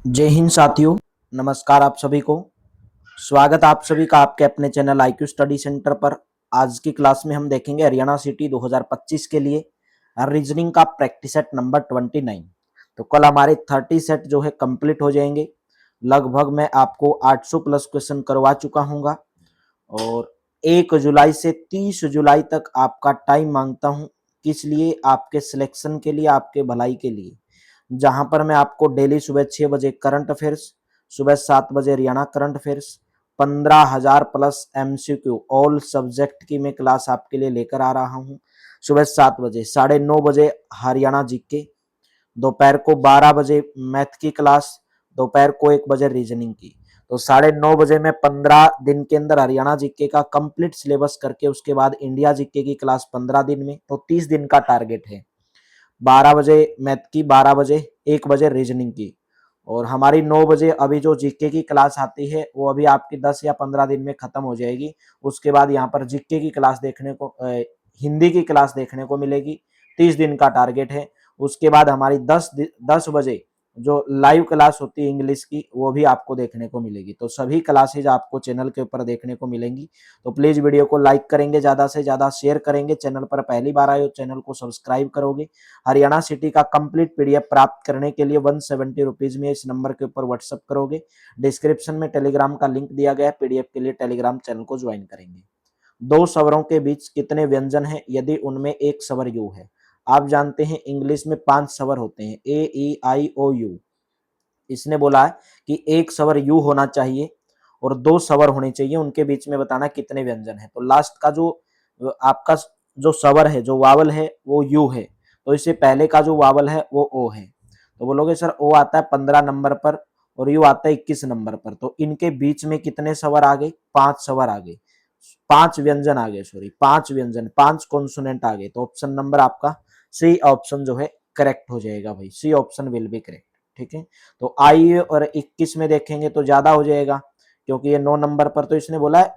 जय हिंद साथियों। नमस्कार आप सभी को। स्वागत आप सभी का आपके अपने चैनल IQ स्टडी सेंटर पर। आज की क्लास में हम देखेंगे हरियाणा सिटी 2025 के लिए रीजनिंग का प्रैक्टिस सेट नंबर 29। तो कल हमारे 30 सेट जो है कंप्लीट हो जाएंगे। लगभग मैं आपको 800 प्लस क्वेश्चन करवा चुका हूँगा और 1 जुलाई से 30 जुलाई तक आपका टाइम मांगता हूँ। किस लिए? आपके सिलेक्शन के लिए, आपके भलाई के लिए। जहां पर मैं आपको डेली सुबह 6 बजे करंट अफेयर्स, सुबह 7 बजे Haryana current affairs, 15,000 plus MCQ all subject की मैं क्लास आपके लिए लेकर आ रहा हूँ। सुबह 7 बजे, 9:30 बजे हरियाणा जीके, दोपहर को 12 बजे मैथ की क्लास, दोपहर को 1 बजे रीजनिंग की। तो 9:30 बजे में 15 दिन के अंदर हरियाणा जीके का कंप्लीट सिलेबस करके उसके बाद इंडिया जीके की क्लास 15 दिन में, तो 30 दिन का टारगेट है। 12 बजे मैथ की, 12 बजे, 1 बजे रीजनिंग की। और हमारी 9 बजे अभी जो जीके की क्लास आती है वो अभी आपकी 10 या 15 दिन में खत्म हो जाएगी। उसके बाद यहाँ पर जीके की क्लास देखने को, हिंदी की क्लास देखने को मिलेगी। 30 दिन का टारगेट है। उसके बाद हमारी 10 बजे जो लाइव क्लास होती है इंग्लिश की, वो भी आपको देखने को मिलेगी। तो सभी क्लासेज आपको चैनल के ऊपर देखने को मिलेंगी। तो प्लीज वीडियो को लाइक करेंगे, ज्यादा से ज्यादा शेयर करेंगे, चैनल पर पहली बार आए हो चैनल को सब्सक्राइब करोगे। हरियाणा सिटी का कंप्लीट PDF प्राप्त करने के लिए 170 रुपीज में इस नंबर के ऊपर व्हाट्सअप करोगे। डिस्क्रिप्शन में टेलीग्राम का लिंक दिया गया है, PDF के लिए टेलीग्राम चैनल को ज्वाइन करेंगे। दो स्वरों के बीच कितने व्यंजन हैं यदि उनमें एक स्वर यू है? आप जानते हैं इंग्लिश में 5 स्वर होते हैं, A E I O U। इसने बोला है कि एक स्वर यू होना चाहिए और 2 स्वर होने चाहिए, उनके बीच में बताना कितने व्यंजन है। तो लास्ट का जो आपका जो स्वर है, जो वावल है, वो यू है। तो इससे पहले का जो वावल है वो ओ है। तो बोलोगे सर ओ आता है 15 नंबर पर और यू आता है 21 नंबर पर, तो इनके बीच में कितने स्वर आ गए? 5 स्वर आ गए, 5 व्यंजन आ गए, सॉरी 5 व्यंजन, 5 कॉन्सोनेंट आ गए। तो ऑप्शन नंबर आपका सी ऑप्शन जो है करेक्ट हो जाएगा भाई, C option will be correct. ठीक है। तो आई और 21 में देखेंगे तो ज्यादा हो जाएगा, क्योंकि ये 9 नंबर पर। तो इसने बोला है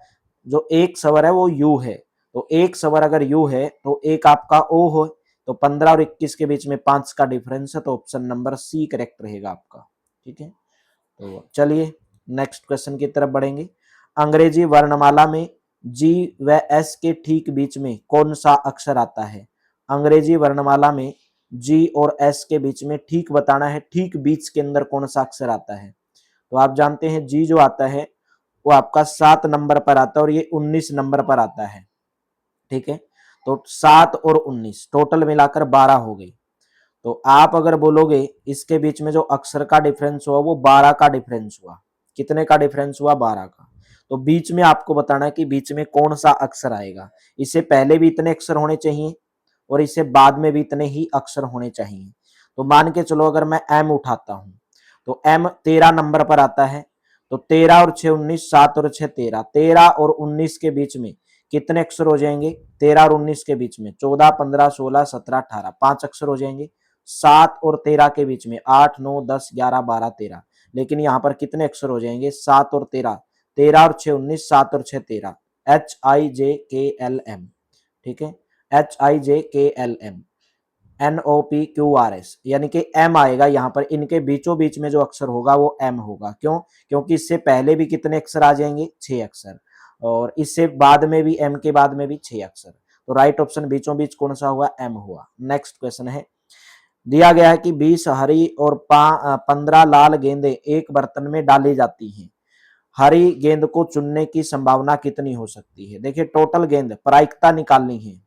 जो एक स्वर है वो यू है। तो एक स्वर अगर यू है तो एक आपका ओ हो। तो 15 और 21 के बीच में 5 का डिफरेंस है, तो ऑप्शन नंबर सी करेक्ट रहेगा आपका। ठीक है। तो चलिए नेक्स्ट क्वेश्चन की तरफ बढ़ेंगे। अंग्रेजी वर्णमाला में जी व एस के ठीक बीच में कौन सा अक्षर आता है? अंग्रेजी वर्णमाला में जी और एस के बीच में ठीक बताना है, ठीक बीच के अंदर कौन सा अक्षर आता है। तो आप जानते हैं जी जो आता है वो आपका 7 नंबर पर आता है और ये 19 नंबर पर आता है। ठीक है। तो 7 और 19 टोटल मिलाकर 12 हो गई। तो आप अगर बोलोगे इसके बीच में जो अक्षर का डिफरेंस हुआ वो 12 का डिफरेंस हुआ। कितने का डिफरेंस हुआ? 12 का। तो बीच में आपको बताना है कि बीच में कौन सा अक्षर आएगा। इससे पहले भी इतने अक्षर होने चाहिए और इससे बाद में भी इतने ही अक्षर होने चाहिए। तो मान के चलो अगर मैं एम उठाता हूं तो एम 13 नंबर पर आता है। तो 13 और 6 19, 7 और 6 13, 13 और 19 के बीच में कितने अक्षर हो जाएंगे? 13 और 19 के बीच में 14 15 16 17 18, 5 अक्षर हो जाएंगे। 7 और 13 के बीच में 8 9 10 11 12 13, लेकिन यहाँ पर कितने अक्षर हो जाएंगे? 7 और 13, 13 और 6 19, 7 और 6 13, HIJKLM। ठीक है। HIJKLM, NOPQRS, यानी कि एम आएगा यहाँ पर। इनके बीचों बीच में जो अक्षर होगा वो एम होगा। क्यों? क्योंकि इससे पहले भी कितने अक्षर आ जाएंगे? 6 अक्षर, और इससे बाद में भी, एम के बाद में भी 6 अक्षर। तो राइट ऑप्शन बीचों बीच कौन सा हुआ? एम हुआ। नेक्स्ट क्वेश्चन है, दिया गया है कि 20 हरी और 15 लाल गेंदें एक बर्तन में डाली जाती हैं। हरी गेंद को चुनने की संभावना कितनी हो सकती है? देखिए टोटल गेंद प्रायिकता निकालनी है।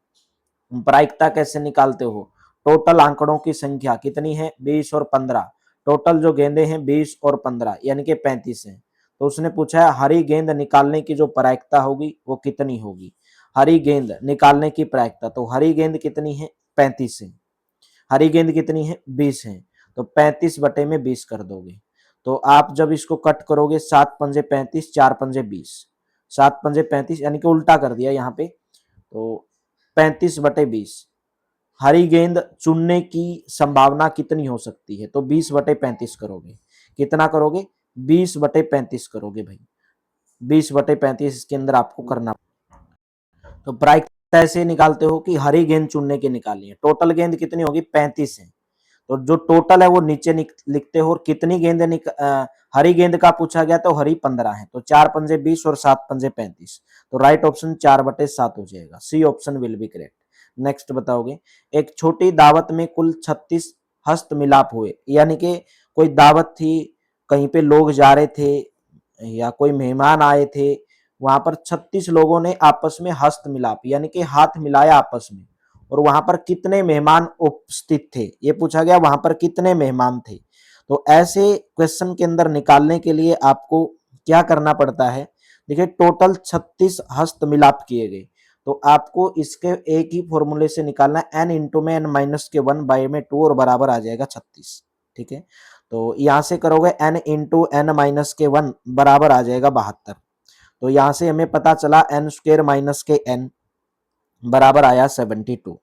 प्रायिकता कैसे निकालते हो? टोटल आंकड़ों की संख्या कितनी है? 20 और 15। टोटल जो गेंदे हैं 20 और 15 यानी कि 35 है। तो उसने पूछा है हरी गेंद निकालने की जो प्रायिकता होगी वो कितनी होगी? हरी गेंद निकालने की प्रायिकता, तो हरी गेंद कितनी है? 35 है। हरी गेंद कितनी है? 20 है। तो 35 बटे में 20 कर दोगे। तो आप जब इसको कट करोगे, 7 पंजे 35, 4 पंजे 20, 7 पंजे 35 यानी कि उल्टा कर दिया यहाँ पे। तो 35 बटे 20, हरी गेंद चुनने की संभावना कितनी हो सकती है? तो 20 बटे 35 करोगे। कितना करोगे? 20 बटे 35 करोगे भाई। 20 बटे 35 इसके अंदर आपको करना। तो प्रायिकता ऐसे निकालते हो कि हरी गेंद चुनने की निकालनी है। टोटल गेंद कितनी होगी? 35 है। तो जो टोटल है वो नीचे लिखते हो, और कितनी हरी गेंद का पूछा गया तो हरी 15 है, तो 4 पंजे 20 और 7 पंजे 35। तो राइट ऑप्शन 4/7 हो जाएगा, C option will be correct. Next बताओगे, एक छोटी दावत में कुल 36 हस्त मिलाप हुए, यानी कि कोई दावत थी, कहीं पे लोग जा रहे थे या कोई मेहमान आए थे, वहां पर 36 लोगों ने आपस में हस्त मिलाप यानी कि हाथ मिलाया आपस में, और वहां पर कितने मेहमान उपस्थित थे, ये पूछा गया वहां पर कितने मेहमान थे। तो ऐसे क्वेश्चन के अंदर निकालने के लिए आपको क्या करना पड़ता है, देखिए टोटल 36 हस्त मिलाप किए गए, तो आपको इसके एक ही फॉर्मूले से निकालना है, n इंटू में n माइनस के 1 बाई में 2 और बराबर आ जाएगा 36। ठीक है, तो यहां से करोगे n इंटू n माइनस के 1 बराबर आ जाएगा 72। तो यहां से हमें पता चला n स्क्वायर माइनस के n बराबर आया 72,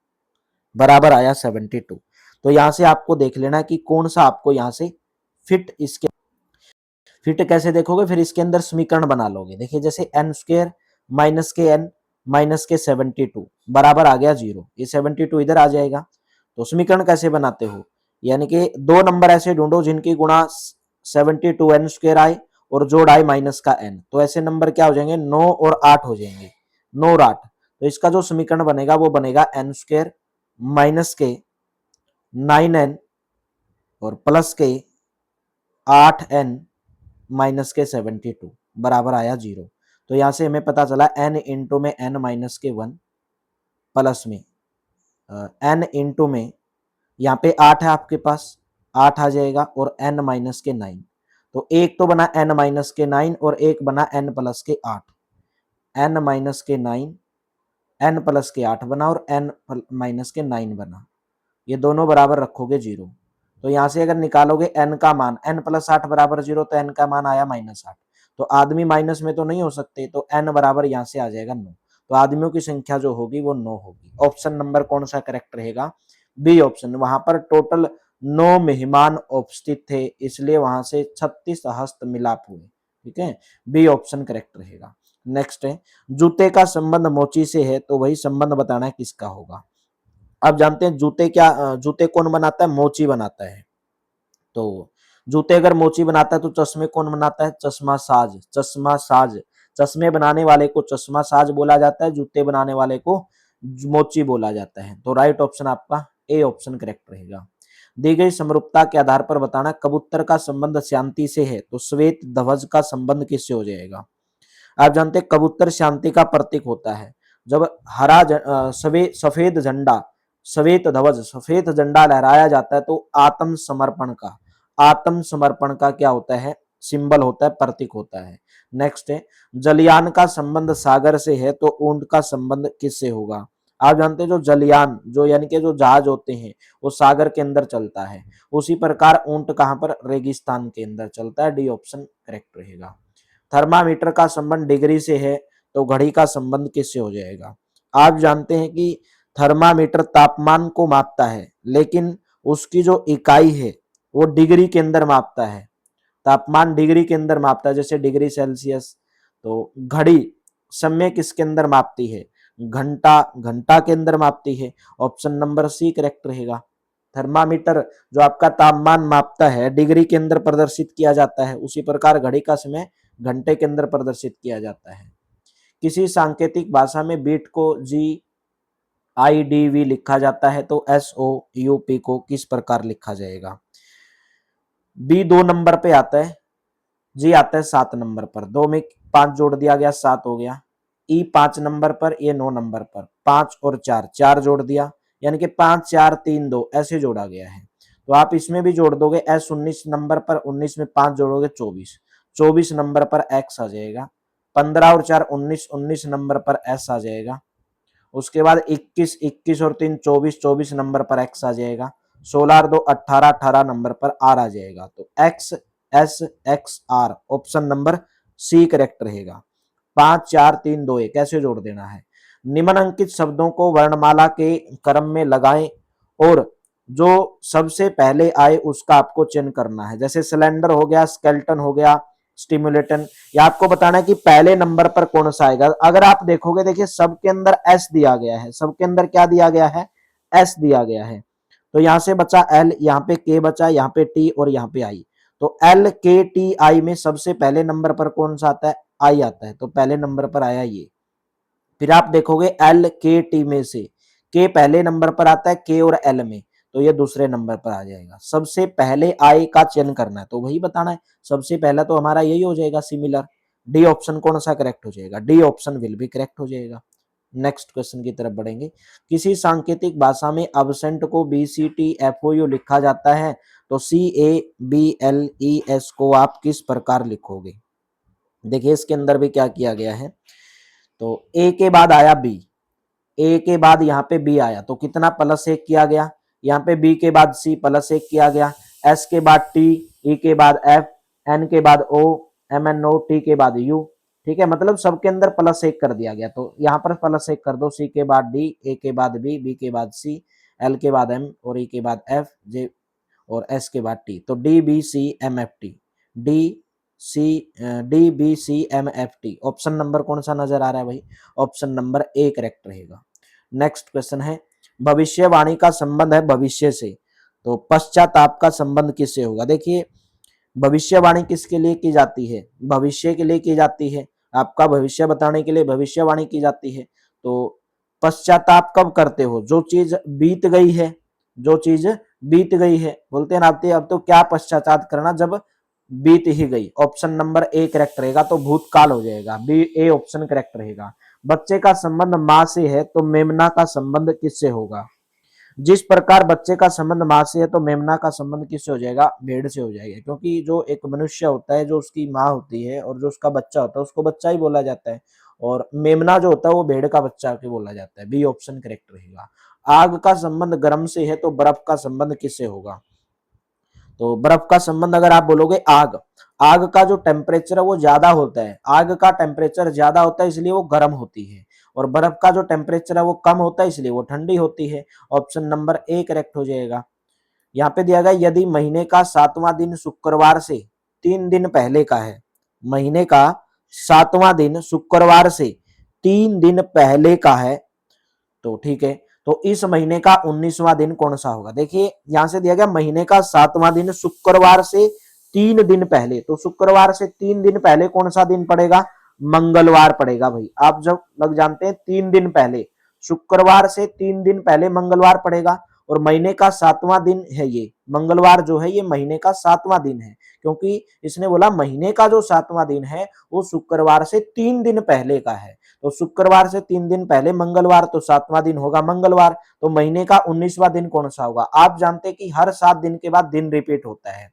बराबर आया 72। तो यहां से आपको देख लेना कि कौन सा आपको यहां से फिट, इसके फिट कैसे देखोगे, फिर इसके अंदर समीकरण बना लोगे। देखिए जैसे n स्क्वायर माइनस के n माइनस के 72 बराबर आ गया 0, ये 72 इधर आ जाएगा। तो समीकरण कैसे बनाते हो, यानी कि दो नंबर ऐसे ढूंढो जिनकी गुणा 72 n स्क्वायर आए और जोड़ आए माइनस का n, तो ऐसे नंबर क्या हो जाएंगे, 9 और 8 हो जाएंगे, 9 और 8। तो इसका जो समीकरण बनेगा वो बनेगा n स्क्वायर माइनस के 9n और प्लस के 8n माइनस के 72 बराबर आया 0। तो यहां से हमें पता चला n इंटू में n माइनस के 1 प्लस में n इंटू में, यहाँ पे 8 है आपके पास, 8 आ जाएगा और n माइनस के 9, तो एक तो बना n माइनस के 9 और एक बना n प्लस के 8, n माइनस के 9 n प्लस के 8 बना और n माइनस के 9 बना, ये दोनों बराबर रखोगे 0। तो यहां से अगर निकालोगे n का मान, n प्लस 8 बराबर 0, तो n का मान आया -8। तो आदमी माइनस में तो नहीं हो सकते, तो n बराबर यहां से आ जाएगा 9। तो आदमियों की संख्या जो होगी वो 9 होगी। ऑप्शन नंबर कौन सा करेक्ट रहेगा, बी ऑप्शन। वहां पर टोटल 9 मेहमान उपस्थित थे, इसलिए वहां से 36 हस्त मिलाप हुए। ठीक है, बी ऑप्शन करेक्ट रहेगा। नेक्स्ट है, जूते का संबंध मोची से है, तो वही संबंध बताना है किसका होगा। आप जानते हैं जूते कौन बनाता है, मोची बनाता है। तो जूते अगर मोची बनाता है तो चश्मे कौन बनाता है, चश्मा साज, चश्मा साज। चश्मे बनाने वाले को चश्मा साज बोला जाता है, जूते बनाने वाले को मोची बोला जाता है। तो राइट ऑप्शन आपका ए ऑप्शन करेक्ट रहेगा। दी गई समरूपता के आधार पर बताना, कबूतर का संबंध शांति से है, तो श्वेत ध्वज का संबंध किससे हो जाएगा। आप जानते हैं कबूतर शांति का प्रतीक होता है। जब सफेद झंडा, श्वेत ध्वज, सफेद झंडा लहराया जाता है तो आत्म समर्पण का क्या होता है, सिंबल होता है, प्रतीक होता है। नेक्स्ट है, जलयान का संबंध सागर से है, तो ऊंट का संबंध किससे होगा। आप जानते हैं जो जलयान, जो यानी कि जो जहाज होते हैं वो सागर के अंदर चलता है, उसी प्रकार ऊंट कहां पर, रेगिस्तान के अंदर चलता है। डी ऑप्शन करेक्ट रहेगा। थर्मामीटर का संबंध डिग्री से है, तो घड़ी का संबंध किससे हो जाएगा। आप जानते हैं कि थर्मामीटर तापमान को मापता है, लेकिन उसकी जो इकाई है वो डिग्री के अंदर मापता है, तापमान डिग्री के अंदर मापता है, जैसे डिग्री सेल्सियस। तो घड़ी समय किसके अंदर मापती है, घंटा, घंटा के अंदर मापती है। ऑप्शन नंबर सी करेक्ट रहेगा। थर्मामीटर जो आपका तापमान मापता है डिग्री के अंदर प्रदर्शित किया जाता है, उसी प्रकार घड़ी का समय घंटे के अंदर प्रदर्शित किया जाता है। किसी सांकेतिक भाषा में बीट को GIDV लिखा जाता है, तो SOUP को किस प्रकार लिखा जाएगा। बी 2 नंबर पे आता है, जी आता है 7 नंबर पर, 2 में 5 जोड़ दिया गया 7 हो गया। ई 5 नंबर पर, ये 9 नंबर पर, 5 और 4 जोड़ दिया, यानी कि 5 4 3 2 ऐसे जोड़ा गया है। तो आप इसमें भी जोड़ दोगे, S 19 नंबर पर, 19 में 5 जोड़ोगे 24, 24 नंबर पर X आ जाएगा। 15 और 4 19, 19 नंबर पर S आ जाएगा। उसके बाद 21, 21 और 3 24, 24 नंबर पर X आ जाएगा। 16 और 2 18, 18 नंबर पर R आ जाएगा। तो XSXR option number C correct रहेगा। 5 4 3 2 1 ऐसे जोड़ देना है। निम्नलिखित शब्दों को वर्णमाला के क्रम में लगाएं और जो सबसे पहले आए उसका आपको चयन करना है। जैसे सिलेंडर हो गया, स्केलेटन हो गया, स्टिमुलेटन, या आपको बताना है कि पहले नंबर पर कौन सा आएगा। अगर आप देखोगे, देखिए सबके अंदर एस दिया गया है, सबके अंदर क्या दिया गया है, एस दिया गया है। तो यहां से बचा एल, यहाँ पे के बचा, यहाँ पे टी और यहाँ पे आई। तो एल के टी आई में सबसे पहले नंबर पर कौन सा आता है? आई आता है, तो पहले नंबर पर आया ये। फिर आप देखोगे एल के टी में से के पहले नंबर पर आता है, के और एल में, तो ये दूसरे नंबर पर आ जाएगा। सबसे पहले आई का चयन करना है, तो वही बताना है। सबसे पहला तो हमारा यही हो जाएगा सिमिलर। डी ऑप्शन कौन सा करेक्ट हो जाएगा? डी ऑप्शन विल भी करेक्ट हो जाएगा। नेक्स्ट क्वेश्चन की तरफ बढ़ेंगे। किसी सांकेतिक भाषा में अब्सेंट को BCTFOU लिखा जाता है, तो CABLES को आप किस प्रकार लिखोगे? देखिए इसके अंदर भी क्या किया गया है, तो ए के बाद आया बी, ए के बाद यहाँ पे बी आया, तो कितना +1 किया गया, यहाँ पे बी के बाद सी +1 किया गया, एस के बाद टी, ई के बाद एफ, एन के बाद ओ, MNO, टी के बाद यू। ठीक है, मतलब सबके अंदर +1 कर दिया गया, तो यहाँ पर +1 कर दो। सी के बाद डी, ए के बाद बी, बी के बाद सी, एल के बाद एम और ई के बाद एफ, जे और एस के बाद टी। तो DBCMFT, DBCMFT ऑप्शन नंबर कौन सा नजर आ रहा है भाई? ऑप्शन नंबर ए करेक्ट रहेगा। नेक्स्ट क्वेश्चन है, भविष्यवाणी का संबंध है भविष्य से, तो पश्चाताप का संबंध किससे होगा? देखिए भविष्यवाणी किसके लिए की जाती है? भविष्य के लिए की जाती है, आपका भविष्य बताने के लिए भविष्यवाणी की जाती है। तो पश्चाताप कब करते हो? जो चीज बीत गई है, जो चीज बीत गई है, बोलते हैं ना अब तो क्या पश्चाताप करना जब बीत ही गई। ऑप्शन नंबर ए करेक्ट रहेगा, तो भूतकाल हो जाएगा। बी, ए ऑप्शन करेक्ट रहेगा। बच्चे का संबंध माँ से है, तो मेमना का संबंध किससे होगा? जिस प्रकार बच्चे का संबंध माँ से है, तो मेमना का संबंध किससे हो जाएगा? भेड़ से हो जाएगा, क्योंकि जो एक मनुष्य होता है, जो उसकी माँ होती है और जो उसका बच्चा होता है, उसको बच्चा ही बोला जाता है, और मेमना जो होता है वो भेड़ का बच्चा के बोला जाता है। बी ऑप्शन करेक्ट रहेगा। आग का संबंध गर्म से है, तो बर्फ का संबंध किससे होगा? तो बर्फ का संबंध अगर आप बोलोगे आग, आग का जो टेम्परेचर है वो ज्यादा होता है, आग का टेम्परेचर ज्यादा होता है इसलिए वो गर्म होती है, और बर्फ का जो टेम्परेचर है वो कम होता है इसलिए वो ठंडी होती है। ऑप्शन नंबर ए करेक्ट हो जाएगा। यहाँ पे दिया गया, यदि महीने का 7वां दिन शुक्रवार से 3 दिन पहले का है, महीने का 7वां दिन शुक्रवार से 3 दिन पहले का है, तो ठीक है, तो इस महीने का 19वां दिन कौन सा होगा? देखिए यहां से दिया गया महीने का 7वां दिन शुक्रवार से 3 दिन पहले, तो शुक्रवार से 3 दिन पहले कौन सा दिन पड़ेगा? मंगलवार पड़ेगा भाई। आप जब लग जानते हैं 3 दिन पहले, शुक्रवार से 3 दिन पहले मंगलवार पड़ेगा, और महीने का 7वां दिन है ये मंगलवार, जो है ये महीने का 7वां दिन है, क्योंकि इसने बोला महीने का जो 7वां दिन है वो शुक्रवार से 3 दिन पहले का है, तो शुक्रवार से 3 दिन पहले मंगलवार, तो 7वां दिन होगा मंगलवार। तो महीने का 19वां दिन कौन सा होगा? आप जानते हैं कि हर 7 दिन के बाद दिन रिपीट होता है,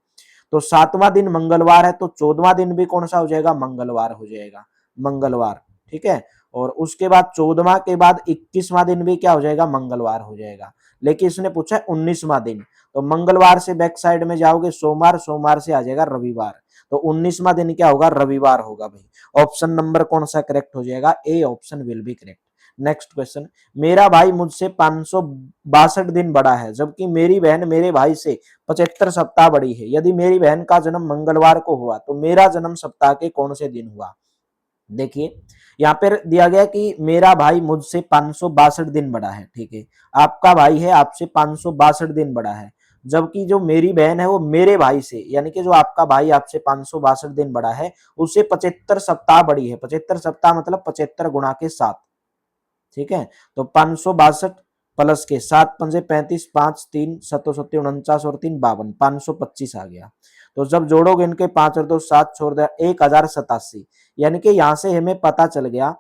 तो 7वां दिन मंगलवार है, तो 14वां दिन भी कौन सा हो जाएगा? मंगलवार हो जाएगा, मंगलवार। ठीक है, और उसके बाद 14वां के बाद 21वां दिन भी क्या हो जाएगा? मंगलवार हो जाएगा। लेकिन इसने पूछा है 19वां दिन, तो मंगलवार से बैक साइड में जाओगे सोमवार, सोमवार से आ जाएगा रविवार, तो 19वां दिन क्या होगा? रविवार होगा भाई। ऑप्शन नंबर कौन सा करेक्ट हो जाएगा? A option will be correct. Next question, मेरा भाई मुझसे 562 दिन बड़ा है, जबकि मेरी बहन मेरे भाई से 75 सप्ताह बड़ी है। यदि मेरी बहन का जन्म मंगलवार को हुआ, तो मेरा जन्म सप्ताह के कौन से दिन हुआ? देखिए यहाँ पर दिया गया कि मेरा भाई मुझसे 562 दिन बड़ा है, ठीक है, आपका भाई है आपसे 562 दिन बड़ा है, जबकि जो मेरी बहन है वो मेरे भाई से, यानी कि जो आपका भाई आपसे 562 दिन बड़ा है, उससे 75 सप्ताह बड़ी है। 75 सप्ताह मतलब 75 गुणा के 7, ठीक है, तो 562 प्लस के 7 पंजे 35, 5 3 7 7 49 और 3 52, 525 आ गया। तो जब जोड़ोगे इनके 5 और 2 7 छोड़ दिया, 1087, यानी कि यहां से हमें पता चल गया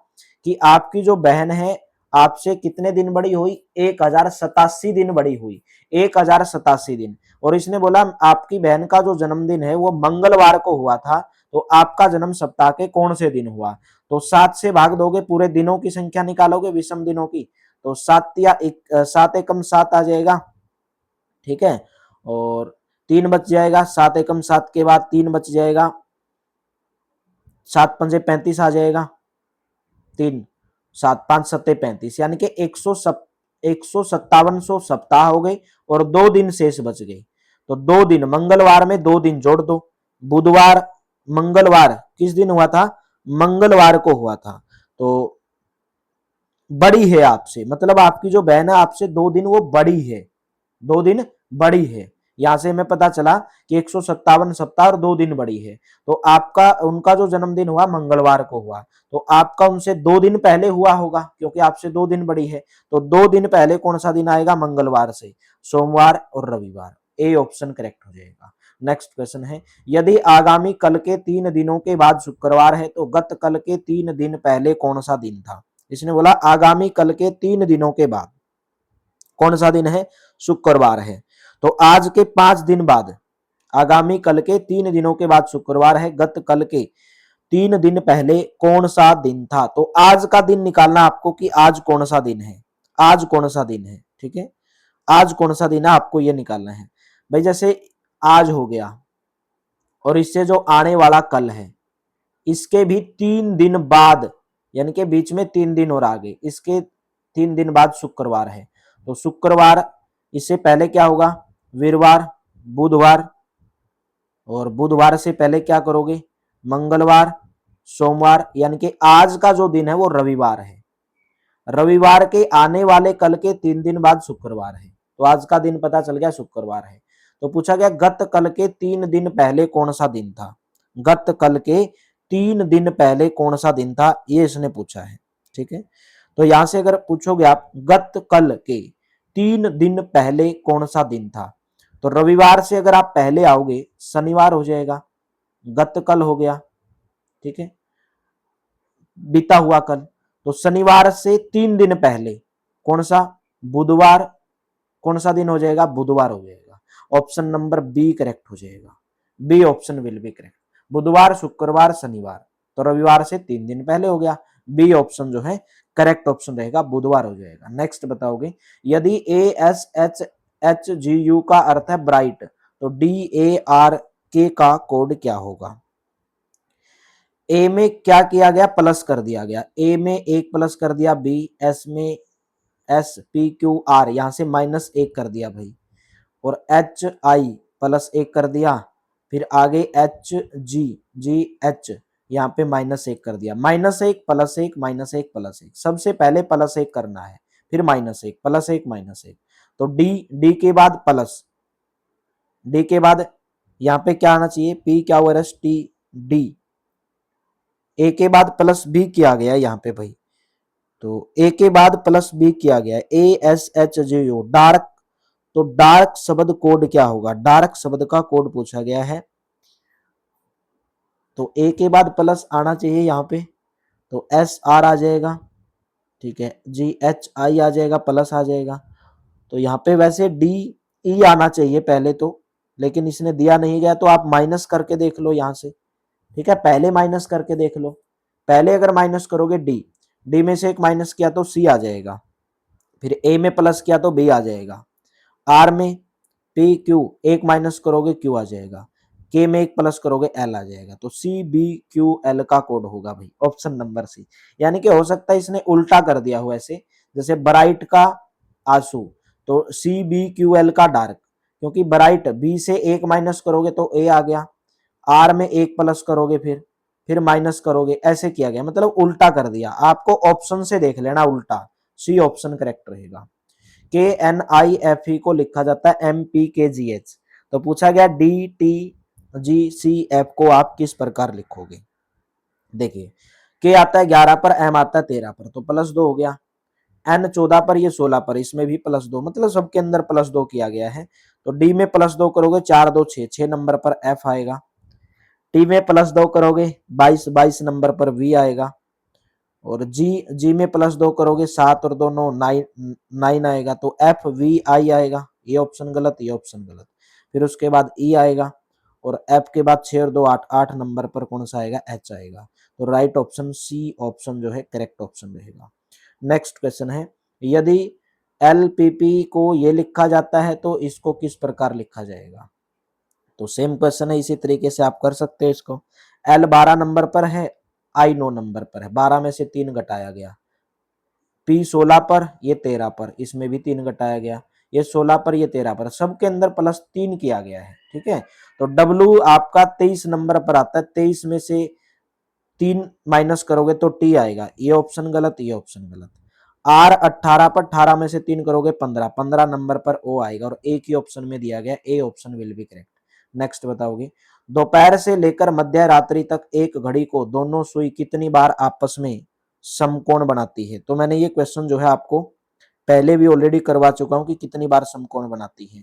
कि आपकी जो बहन है आपसे कितने दिन बड़ी हुई? 1087 दिन बड़ी हुई, 1087 दिन। और इसने बोला आपकी बहन का जो जन्मदिन है वो मंगलवार को हुआ था, तो आपका जन्म सप्ताह के कौन से दिन हुआ? तो 7 से भाग दोगे, पूरे दिनों की संख्या निकालोगे, विषम दिनों की, तो 7 या 7 एकम 7 आ जाएगा, ठीक है, और 3 बच जाएगा, 7 एकम 7 के बाद 3 बच जाएगा, 7 पंजे 35 आ जाएगा, 3 7 5 सत्ते 35, यानी कि 157 सप्ताह हो गए, और 2 दिन शेष बच गए। तो 2 दिन, मंगलवार में 2 दिन जोड़ दो, बुधवार, मंगलवार किस दिन हुआ था? मंगलवार को हुआ था। तो बड़ी है आपसे, मतलब आपकी जो बहन है आपसे 2 दिन वो बड़ी है, 2 दिन बड़ी है। यहां से हमें पता चला कि 157 सप्ताह और 2 दिन बड़ी है। तो आपका उनका जो जन्मदिन हुआ मंगलवार को हुआ, तो आपका उनसे 2 दिन पहले हुआ होगा क्योंकि आपसे 2 दिन बड़ी है। तो 2 दिन पहले कौन सा दिन आएगा? मंगलवार से, सोमवार और रविवार। ए ऑप्शन करेक्ट हो जाएगा। नेक्स्ट क्वेश्चन है, यदि आगामी कल के 3 दिनों के बाद शुक्रवार है तो गत कल के 3 दिन पहले कौन सा दिन था? इसने बोला आगामी कल के 3 दिनों के बाद कौन सा दिन है? शुक्रवार है। तो आज के 5 दिन बाद, आगामी कल के 3 दिनों के बाद शुक्रवार है, गत कल के 3 दिन पहले कौन सा दिन था? तो आज का दिन निकालना आपको कि आज कौन सा दिन है, आज कौन सा दिन है, ठीक है, आज कौन सा दिन है आपको ये निकालना है। भाई जैसे आज हो गया और इससे जो आने वाला कल है, इसके भी 3 दिन बाद, यानी कि बीच में 3 दिन और आगे, इसके 3 दिन बाद शुक्रवार है। तो शुक्रवार, इससे पहले क्या होगा? वीरवार, बुधवार, और बुधवार से पहले क्या करोगे? मंगलवार, सोमवार, यानी कि आज का जो दिन है वो रविवार है। रविवार के आने वाले कल के 3 दिन बाद शुक्रवार है। तो आज का दिन पता चल गया शुक्रवार है। तो पूछा गया गत कल के 3 दिन पहले कौन सा दिन था? गत कल के 3 दिन पहले कौन सा दिन था, ये इसने पूछा है, ठीक है। तो यहां से अगर पूछोगे आप गत कल के 3 दिन पहले कौन सा दिन था, तो रविवार से अगर आप पहले आओगे शनिवार हो जाएगा, गत कल हो गया, ठीक है, बीता हुआ कल। तो शनिवार से 3 दिन पहले कौन सा? बुधवार। कौन सा दिन हो जाएगा? बुधवार हो जाएगा। ऑप्शन नंबर बी करेक्ट हो जाएगा। B option will be correct. बुधवार, शुक्रवार, शनिवार, तो रविवार से 3 दिन पहले हो गया। बी ऑप्शन जो है करेक्ट ऑप्शन रहेगा, बुधवार हो जाएगा। नेक्स्ट बताओगे, यदि ASHHGU का अर्थ है ब्राइट, तो DARK का कोड क्या होगा? ए में क्या किया गया? प्लस कर दिया गया। ए में 1 प्लस कर दिया, बी एस में SPQR, यहां से -1 कर दिया भाई, और HI +1 कर दिया, फिर आगे HGGH यहाँ पे -1 कर दिया। -1 +1 -1 +1, सबसे पहले +1 करना है, फिर -1 +1 -1। तो डी के बाद प्लस, डी के बाद यहाँ पे क्या आना चाहिए? P क्या हुआ? STD। ए के बाद प्लस बी किया गया यहाँ पे भाई, तो ए के बाद प्लस बी किया गया, ASHGU डार्क। तो डार्क शब्द कोड क्या होगा? डार्क शब्द का कोड पूछा गया है, तो ए के बाद प्लस आना चाहिए यहाँ पे, तो SR आ जाएगा, ठीक है, GHI आ जाएगा, प्लस आ जाएगा। तो यहाँ पे वैसे DE आना चाहिए पहले तो, लेकिन इसने दिया नहीं गया, तो आप माइनस करके देख लो यहाँ से, ठीक है, पहले माइनस करके देख लो। पहले अगर माइनस करोगे डी में से 1 माइनस किया तो सी आ जाएगा, फिर ए में प्लस किया तो बी आ जाएगा, आर में पी क्यू 1 माइनस करोगे क्यू आ जाएगा, के में 1 प्लस करोगे एल आ जाएगा। तो CBQL का कोड होगा भाई ऑप्शन नंबर सी। यानी कि हो सकता है इसने उल्टा कर दिया हो, ऐसे जैसे ब्राइट का आंसू, तो CBQL का डार्क, क्योंकि ब्राइट बी से 1 माइनस करोगे तो ए आ गया, आर में 1 प्लस करोगे फिर माइनस करोगे, ऐसे किया गया, मतलब उल्टा कर दिया। आपको ऑप्शन से देख लेना उल्टा, सी ऑप्शन करेक्ट रहेगा। KNIFE को लिखा जाता है MPKGH। तो पूछा गया DTGCF को आप किस प्रकार लिखोगे? देखिए, के आता है 11 पर, एम आता है 13 पर, तो +2 हो गया, N 14 पर, ये 16 पर, इसमें भी +2, मतलब सबके अंदर +2 किया गया है। तो डी में +2 करोगे 4 2 6, 6 नंबर पर F आएगा। टी में +2 करोगे 22 नंबर पर वी आएगा, और जी में +2 करोगे 7 और 2 9 9 आएगा, तो FVI आएगा। ये ऑप्शन गलत, ये ऑप्शन गलत। फिर उसके बाद ई आएगा, और एफ के बाद 6 और 2 8, 8 नंबर पर कौन सा आएगा? एच आएगा। तो राइट ऑप्शन सी ऑप्शन जो है करेक्ट ऑप्शन रहेगा। नेक्स्ट क्वेश्चन है, यदि LPP को ये लिखा जाता है तो इसको किस प्रकार लिखा जाएगा? तो सेम क्वेश्चन है, इसी तरीके से आप कर सकते हैं इसको। L 12 नंबर पर है, I 9 नंबर पर है, 12 में से 3 घटाया गया। P 16 पर, ये 13 पर, इसमें भी 3 घटाया गया। ये 16 पर, ये 13 पर, सबके अंदर +3 किया गया है, ठीक है। तो W आपका 23 नंबर पर आता है, 23 में से 3 माइनस करोगे तो T आएगा। ये ऑप्शन गलत, ये ऑप्शन गलत। आर 18 पर 18 में से 3 करोगे 15, 15 नंबर पर ओ आएगा और एक ही ऑप्शन में दिया गया, A option will be correct. Next बताओगे, दोपहर से लेकर मध्य रात्रि तक एक घड़ी को दोनों सुई कितनी बार आपस में समकोण बनाती है। तो मैंने ये क्वेश्चन जो है आपको पहले भी ऑलरेडी करवा चुका हूं कि कितनी बार समकोण बनाती है,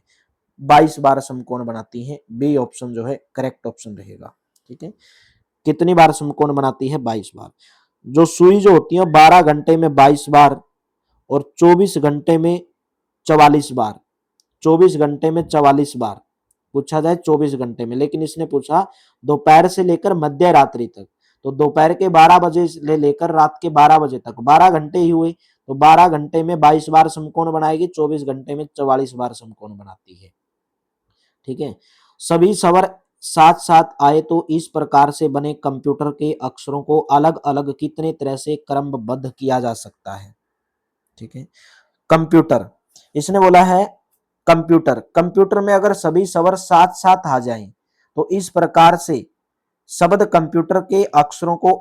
22 बार समकोण बनाती है। बी ऑप्शन जो है करेक्ट ऑप्शन रहेगा। ठीक है, कितनी बार समकोण बनाती है, 22 बार। जो सुई जो होती है 12 घंटे में 22 बार और 24 घंटे में 44 बार, 24 घंटे में 44 बार पूछा जाए 24 घंटे में, लेकिन इसने पूछा दोपहर से लेकर मध्य रात्रि तक, तो दोपहर के 12 बजे से लेकर रात के 12 बजे तक 12 घंटे ही हुए, तो 12 घंटे में 22 बार समकोण बनाएगी, 24 घंटे में 44 बार समकोण बनाती है। ठीक है, सभी स्वर साथ साथ आए तो इस प्रकार से बने कंप्यूटर के अक्षरों को अलग अलग कितने तरह से क्रमबद्ध किया जा सकता है। ठीक है, कंप्यूटर, इसने बोला है कंप्यूटर, कंप्यूटर में अगर सभी स्वर साथ साथ आ जाएं तो इस प्रकार से शब्द कंप्यूटर के अक्षरों को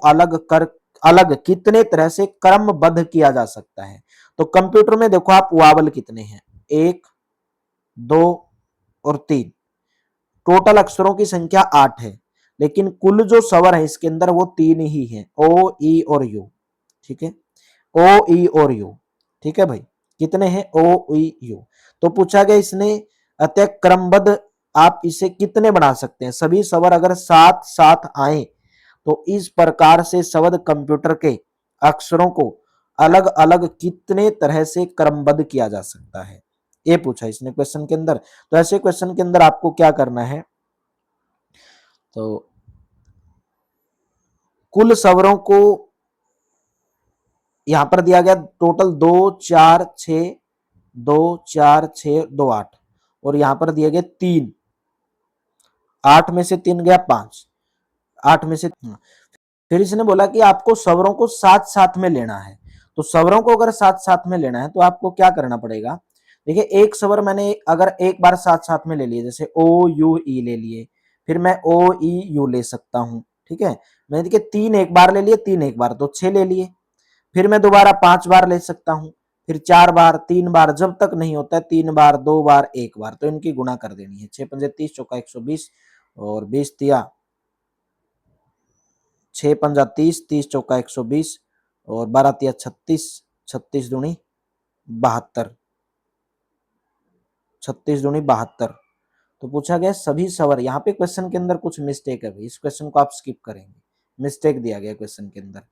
अलग कितने तरह से क्रमबद्ध किया जा सकता है। तो कंप्यूटर में देखो आप वावल कितने हैं, 1 2 और 3, टोटल अक्षरों की संख्या 8 है, लेकिन कुल जो स्वर है इसके अंदर वो 3 ही है, ओ ई और यू। ठीक है, ओ ई और यू। ठीक है भाई, कितने हैं, ओ ई यू। तो पूछा गया इसने अतः क्रमबद्ध आप इसे कितने बना सकते हैं, सभी स्वर अगर साथ साथ आए तो इस प्रकार से शब्द कंप्यूटर के अक्षरों को अलग अलग कितने तरह से क्रमबद्ध किया जा सकता है, ये पूछा इसने क्वेश्चन के अंदर। तो ऐसे क्वेश्चन के अंदर आपको क्या करना है, तो कुल स्वरों को यहां पर दिया गया टोटल 2 4 6 2 4 6 2 8 और यहां पर दिए गए 3, 8 में से 3 गया 5, 8 में से फिर इसने बोला कि आपको स्वरों को साथ साथ में लेना है। तो स्वरों को अगर साथ साथ में लेना है तो आपको क्या करना पड़ेगा, देखिए एक स्वर मैंने अगर एक बार साथ साथ में ले लिए, जैसे ओ यू ई ले लिए, फिर मैं ओ ई यू ले सकता हूं। ठीक है, मैंने देखिए 3 एक बार ले लिए, 3 एक बार तो 6 ले लिए, फिर मैं दोबारा 5 बार ले सकता हूं, फिर 4 बार, 3 बार, जब तक नहीं होता है 3 बार 2 बार 1 बार, तो इनकी गुणा कर देनी है। 6 पंजे 30, चौका 120 और 20 तिया 6 पंजा 30, 30 चौका 120 और 12 तिया 36, 36 दूनी 72, 36 दूनी 72। तो पूछा गया सभी स्वर, यहाँ पे क्वेश्चन के अंदर कुछ मिस्टेक है, इस क्वेश्चन को आप स्किप करेंगे, मिस्टेक दिया गया क्वेश्चन के अंदर।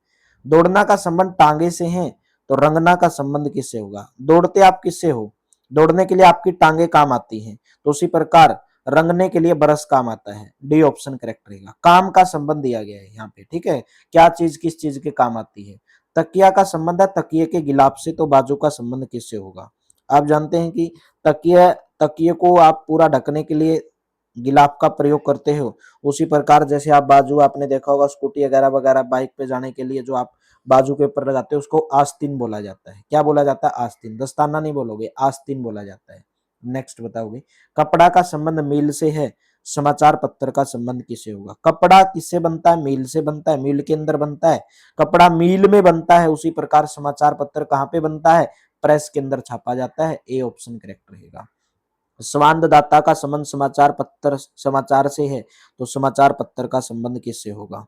दौड़ना का संबंध टांगे से है तो रंगना का संबंध किससे होगा, दौड़ते आप किससे हो, दौड़ने के लिए आपकी टांगे काम आती हैं, तो उसी प्रकार रंगने के लिए ब्रश काम आता है। डी ऑप्शन करेक्ट रहेगा। काम का संबंध दिया गया है यहाँ पे। ठीक है, क्या चीज किस चीज के काम आती है, तकिया का संबंध है तकिए के गिलाफ से, तो बाजू का संबंध किससे होगा। आप जानते हैं कि तकिया तकिए को आप पूरा ढकने के लिए गिलाफ का प्रयोग करते हो, उसी प्रकार जैसे आप बाजू, आपने देखा होगा स्कूटी वगैरह वगैरह बाइक पे जाने के लिए जो आप बाजू के ऊपर लगाते हो उसको आस्तीन बोला जाता है। क्या बोला जाता है, आस्तीन, दस्ताना नहीं बोलोगे, आस्तीन बोला जाता है। नेक्स्ट बताओगे, कपड़ा का संबंध मील से है, समाचार पत्र का संबंध किससे होगा। कपड़ा किससे बनता है, मील से बनता है, मील के अंदर बनता है, कपड़ा मील में बनता है, उसी प्रकार समाचार पत्र कहाँ पे बनता है, प्रेस के अंदर छापा जाता है। ए ऑप्शन करेक्ट रहेगा। संवाददाता का संबंध समाचार पत्र समाचार से है, तो समाचार पत्र का संबंध किससे होगा।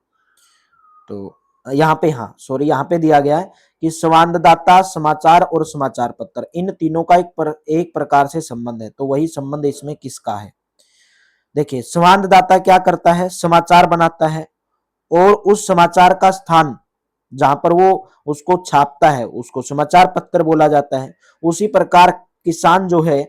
तो यहाँ पे, हाँ सॉरी, यहाँ पे दिया गया है कि संवाददाता, समाचार और समाचार पत्र, इन तीनों का एक प्रकार से संबंध है, तो वही संबंध इसमें किसका है। देखिए संवाददाता क्या करता है, समाचार बनाता है और उस समाचार का स्थान जहां पर वो उसको छापता है उसको समाचार पत्र बोला जाता है। उसी प्रकार किसान जो है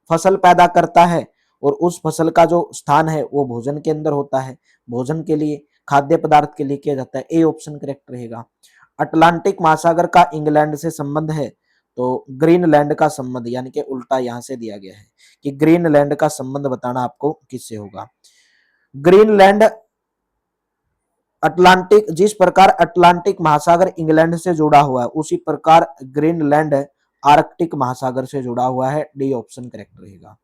फसल पैदा करता है और उस फसल का जो स्थान है वो भोजन के अंदर होता है, भोजन के लिए, खाद्य पदार्थ के लिए किया जाता है। ए ऑप्शन करेक्ट रहेगा। अटलांटिक महासागर का इंग्लैंड से संबंध है, तो ग्रीनलैंड का संबंध, यानी कि उल्टा यहां से दिया गया है कि ग्रीनलैंड का संबंध बताना आपको किससे होगा। ग्रीनलैंड अटलांटिक, जिस प्रकार अटलांटिक महासागर इंग्लैंड से जुड़ा हुआ है उसी प्रकार ग्रीनलैंड आर्कटिक महासागर से जुड़ा हुआ है। डी ऑप्शन करेक्ट रहेगा।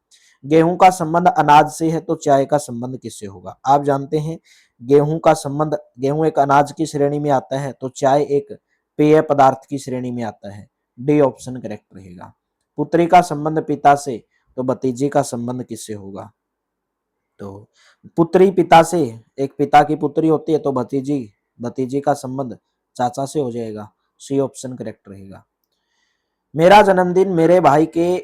गेहूं का संबंध अनाज से है, तो चाय का संबंध किससे होगा। आप जानते हैं गेहूं का संबंध, गेहूं एक अनाज की श्रेणी में आता है, तो चाय एक पेय पदार्थ की श्रेणी में आता है। डी ऑप्शन करेक्ट रहेगा। पुत्री का संबंध पिता से, तो भतीजी का संबंध किससे होगा? तो पुत्री पिता से, एक पिता की पुत्री होती है तो भतीजी, भतीजी का संबंध चाचा से हो जाएगा। सी ऑप्शन करेक्ट रहेगा। मेरा जन्मदिन मेरे भाई के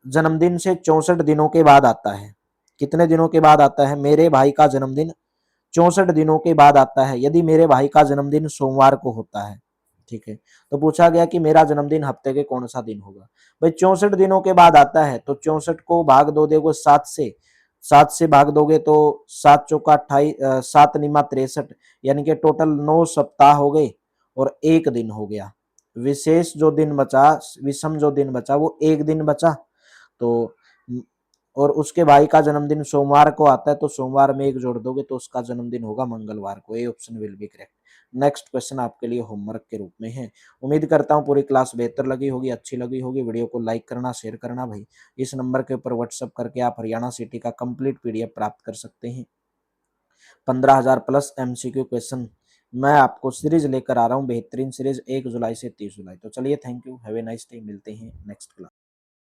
जन्मदिन से 64 दिनों के बाद आता है। कितने दिनों के बाद आता है? मेरे भाई का जन्मदिन 64 दिनों के बाद आता है यदि मेरे भाई का जन्मदिन सोमवार को होता है। ठीक है, तो पूछा गया कि मेरा जन्मदिन हफ्ते के कौन सा दिन होगा। भाई 64 दिनों के बाद आता है तो 64 को भाग दो देखो 7 से, 7 से भाग दोगे तो 7 चौका 28, 7 निमा 63, यानी कि टोटल 9 सप्ताह हो गए और एक दिन हो गया। विशेष जो दिन बचा, विषम जो दिन बचा वो एक दिन बचा। तो और उसके भाई का जन्मदिन सोमवार को आता है तो सोमवार में एक जोड़ दोगे तो उसका जन्मदिन होगा मंगलवार को। A option will be correct. Next question आपके लिए होमवर्क के रूप में है। उम्मीद करता हूँ पूरी क्लास बेहतर लगी होगी, अच्छी लगी होगी। वीडियो को लाइक करना, शेयर करना भाई। इस नंबर के ऊपर व्हाट्सअप करके आप हरियाणा सिटी का कंप्लीट पीडीएफ प्राप्त कर सकते हैं। 15,000 प्लस एमसीक्यू क्वेश्चन मैं आपको सीरीज लेकर आ रहा हूँ, बेहतरीन सीरीज 1 जुलाई से 30 जुलाई। तो चलिए, thank you, have a nice day. मिलते हैं नेक्स्ट क्लास।